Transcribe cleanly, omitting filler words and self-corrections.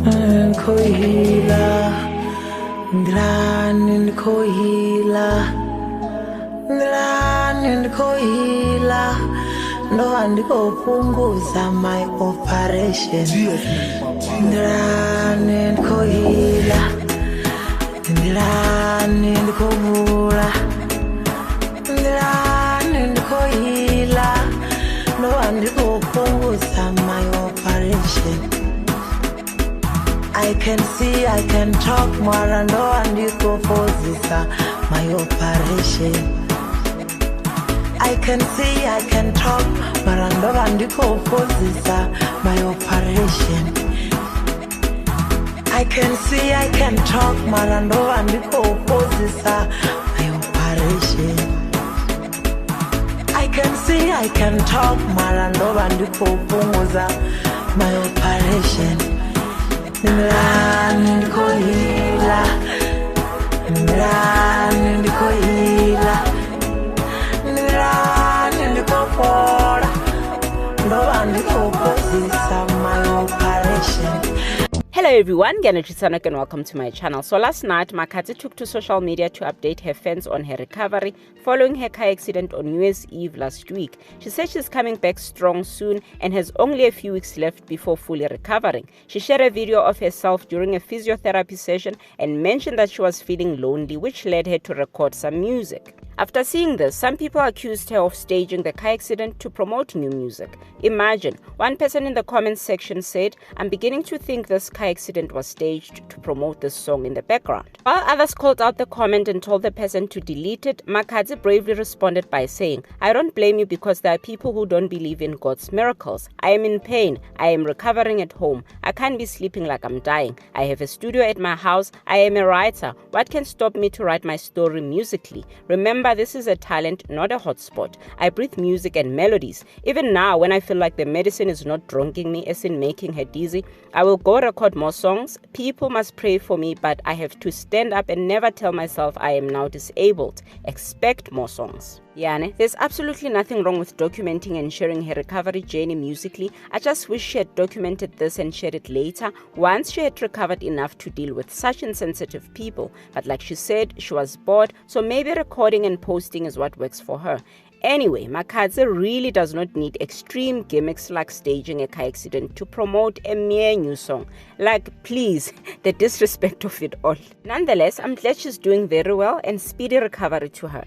Nkohila, Ndlani Nkohila, Ndlani Nkohila, no andikopunguza my operation. Ndlani Nkohila, Ndlani Nkobula, Ndlani Nkohila, no andikopunguza my operation. I can see, I can talk more and no and you go for this, my operation. I can see, I can talk more and no and you go for this, my operation. I can see, I can talk more and no and you go for this, my operation. I can see, I can talk more and no and you go for my operation. Ndlani Nkohila, Ndlani Nkohila, Ndlani Nkobula, no andikopozisa my operation. Hello everyone, Gana Chisanak and welcome to my channel. So last night, Makadzi took to social media to update her fans on her recovery following her car accident on New Year's Eve last week. She said she's coming back strong soon and has only a few weeks left before fully recovering. She shared a video of herself during a physiotherapy session and mentioned that she was feeling lonely, which led her to record some music. After seeing this, some people accused her of staging the car accident to promote new music. Imagine, one person in the comments section said, "I'm beginning to think this car accident was staged to promote this song in the background." While others called out the comment and told the person to delete it, Makadzi bravely responded by saying, "I don't blame you because there are people who don't believe in God's miracles. I am in pain. I am recovering at home. I can't be sleeping like I'm dying. I have a studio at my house. I am a writer. What can stop me to write my story musically? Remember, this is a talent, not a hotspot. I breathe music and melodies. Even now, when I feel like the medicine is not drunking me, as in making her dizzy, I will go record more songs. People must pray for me, but I have to stand up and never tell myself I am now disabled. Expect more songs." Yane, there's absolutely nothing wrong with documenting and sharing her recovery journey musically. I just wish she had documented this and shared it later, once she had recovered enough to deal with such insensitive people. But like she said, she was bored, so maybe recording and posting is what works for her. Anyway, Makadzi really does not need extreme gimmicks like staging a car accident to promote a mere new song. Like, please, the disrespect of it all. Nonetheless, I'm glad she's doing very well and speedy recovery to her.